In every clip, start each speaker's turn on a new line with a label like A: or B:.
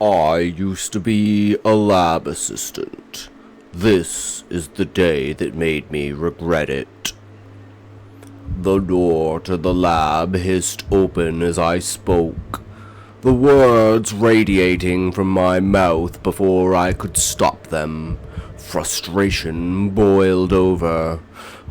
A: I used to be a lab assistant. This is the day that made me regret it. The door to the lab hissed open as I spoke, the words radiating from my mouth before I could stop them. Frustration boiled over.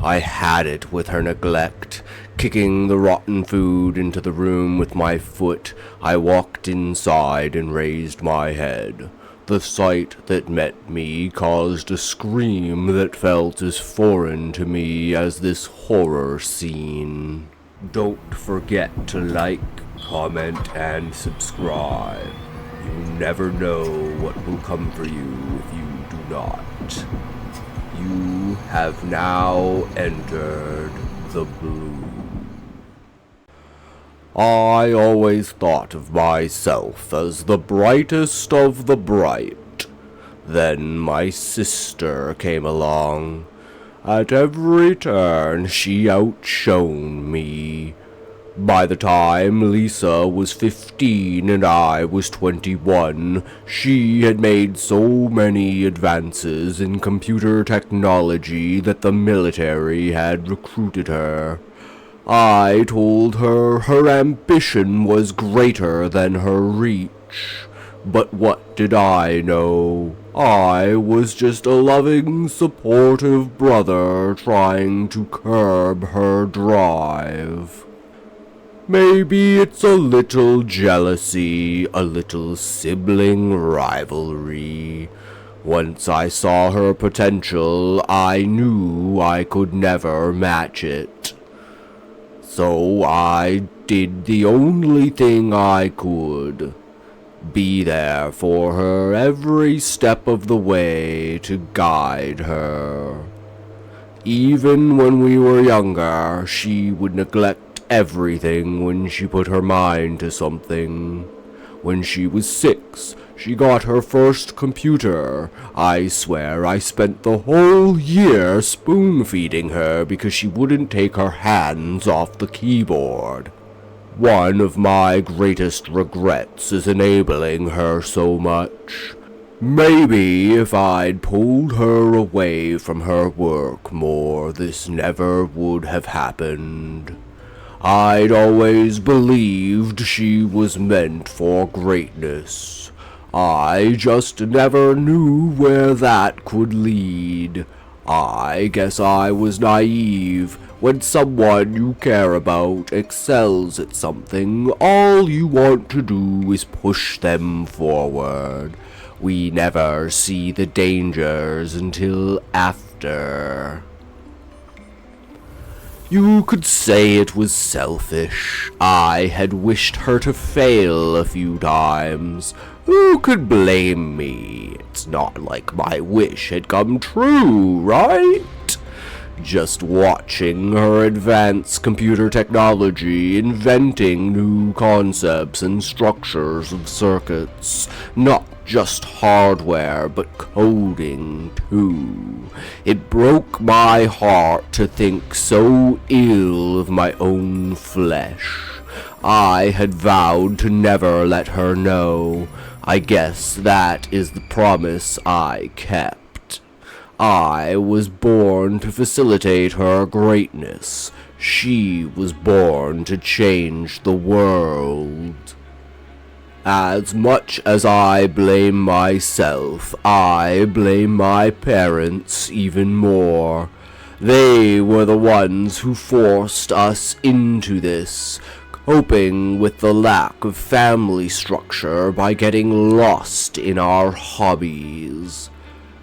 A: I had it with her neglect. Kicking the rotten food into the room with my foot, I walked inside and raised my head. The sight that met me caused a scream that felt as foreign to me as this horror scene. Don't forget to like, comment, and subscribe. You never know what will come for you if you do not. You have now entered the blue. I always thought of myself as the brightest of the bright. Then my sister came along. At every turn she outshone me. By the time Lisa was 15 and I was 21, she had made so many advances in computer technology that the military had recruited her. I told her her ambition was greater than her reach. But what did I know? I was just a loving, supportive brother trying to curb her drive. Maybe it's a little jealousy, a little sibling rivalry. Once I saw her potential, I knew I could never match it. So I did the only thing I could. Be there for her every step of the way to guide her. Even when we were younger, she would neglect everything when she put her mind to something. When she was 6, she got her first computer. I swear I spent the whole year spoon-feeding her because she wouldn't take her hands off the keyboard. One of my greatest regrets is enabling her so much. Maybe if I'd pulled her away from her work more, this never would have happened. I'd always believed she was meant for greatness. I just never knew where that could lead. I guess I was naive. When someone you care about excels at something, all you want to do is push them forward. We never see the dangers until after. You could say it was selfish. I had wished her to fail a few times. Who could blame me? It's not like my wish had come true, right? Just watching her advance computer technology, inventing new concepts and structures of circuits, not just hardware, but coding, too. It broke my heart to think so ill of my own flesh. I had vowed to never let her know. I guess that is the promise I kept. I was born to facilitate her greatness. She was born to change the world. As much as I blame myself, I blame my parents even more. They were the ones who forced us into this, coping with the lack of family structure by getting lost in our hobbies.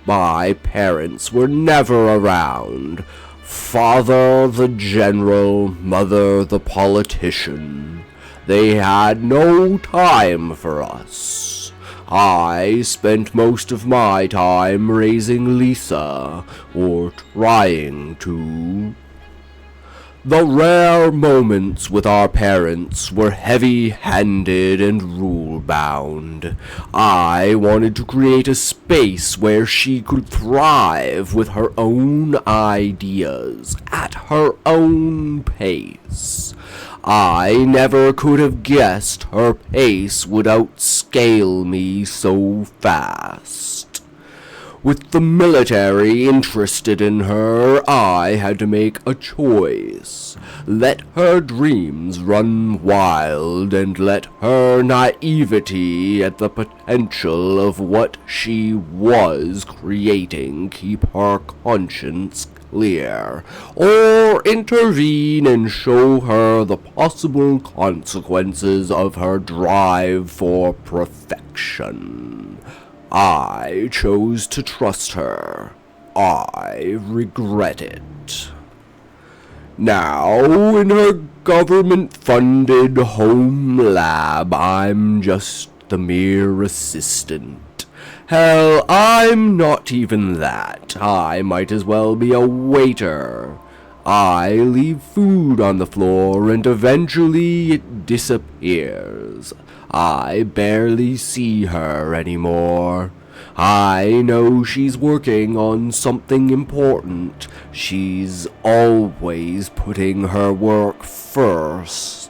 A: My parents were never around. Father the general, mother the politician. They had no time for us. I spent most of my time raising Lisa, or trying to. The rare moments with our parents were heavy-handed and rule-bound. I wanted to create a space where she could thrive with her own ideas, at her own pace. I never could have guessed her pace would outscale me so fast. With the military interested in her, I had to make a choice. Let her dreams run wild and let her naivety at the potential of what she was creating keep her conscience clear, or intervene and show her the possible consequences of her drive for perfection. I chose to trust her. I regret it. Now, in her government-funded home lab, I'm just the mere assistant. Hell, I'm not even that. I might as well be a waiter. I leave food on the floor and eventually it disappears. I barely see her anymore. I know she's working on something important. She's always putting her work first.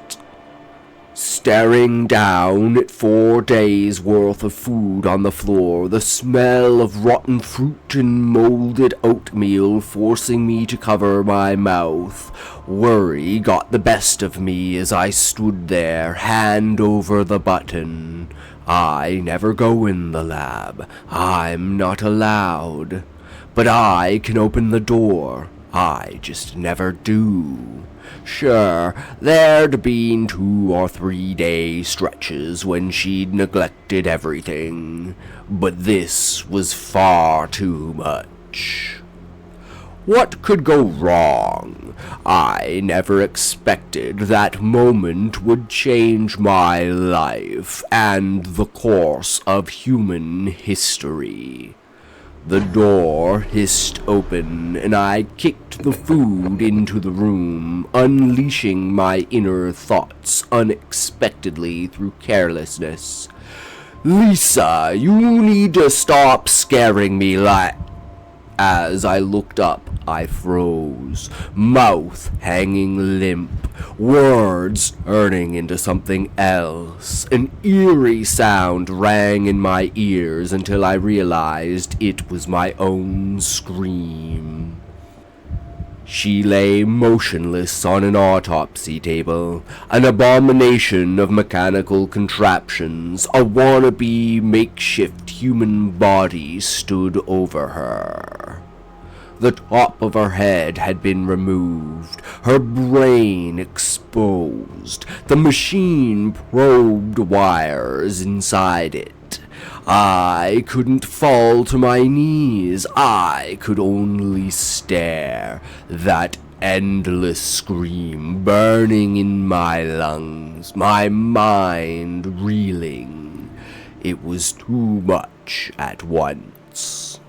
A: Staring down at 4 days' worth of food on the floor, the smell of rotten fruit and molded oatmeal forcing me to cover my mouth. Worry got the best of me as I stood there, hand over the button. I never go in the lab. I'm not allowed. But I can open the door. I just never do. Sure, there'd been 2 or 3 day stretches when she'd neglected everything, but this was far too much. What could go wrong? I never expected that moment would change my life and the course of human history. The door hissed open, and I kicked the food into the room, unleashing my inner thoughts unexpectedly through carelessness. Lisa, you need to stop scaring me like... As I looked up, I froze, mouth hanging limp, words turning into something else. An eerie sound rang in my ears until I realized it was my own scream. She lay motionless on an autopsy table, an abomination of mechanical contraptions. A wannabe makeshift human body stood over her. The top of her head had been removed, her brain exposed. The machine probed wires inside it. I couldn't fall to my knees. I could only stare. That endless scream burning in my lungs, my mind reeling. It was too much at once.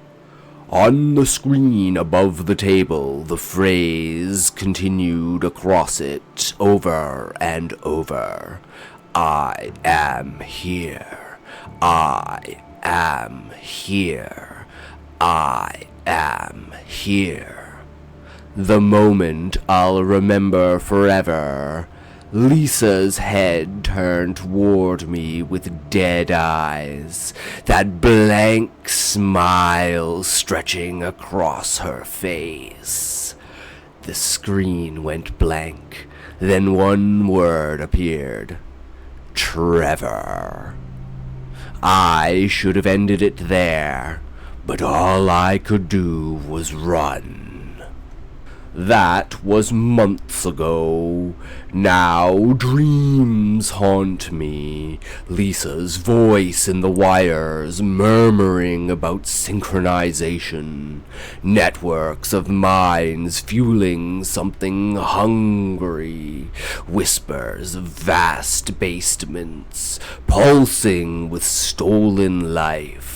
A: On the screen above the table, the phrase continued across it, over and over. I am here. I am here. I am here. The moment I'll remember forever. Lisa's head turned toward me with dead eyes, that blank smile stretching across her face. The screen went blank, then one word appeared. Trevor. I should have ended it there, but all I could do was run. That was months ago. Now dreams haunt me. Lisa's voice in the wires murmuring about synchronization. Networks of minds fueling something hungry. Whispers of vast basements pulsing with stolen life.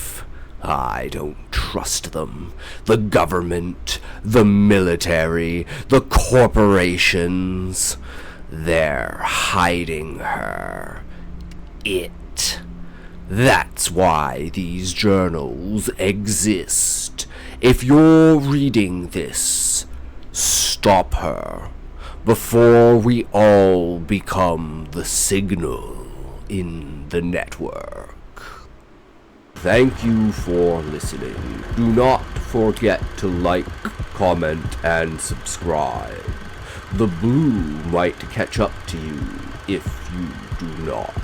A: I don't trust them. The government, the military, the corporations. They're hiding her. It. That's why these journals exist. If you're reading this, stop her. before we all become the signal in the network. Thank you for listening. Do not forget to like, comment, and subscribe. The blue might catch up to you if you do not.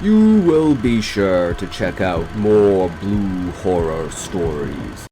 A: You will be sure to check out more blue horror stories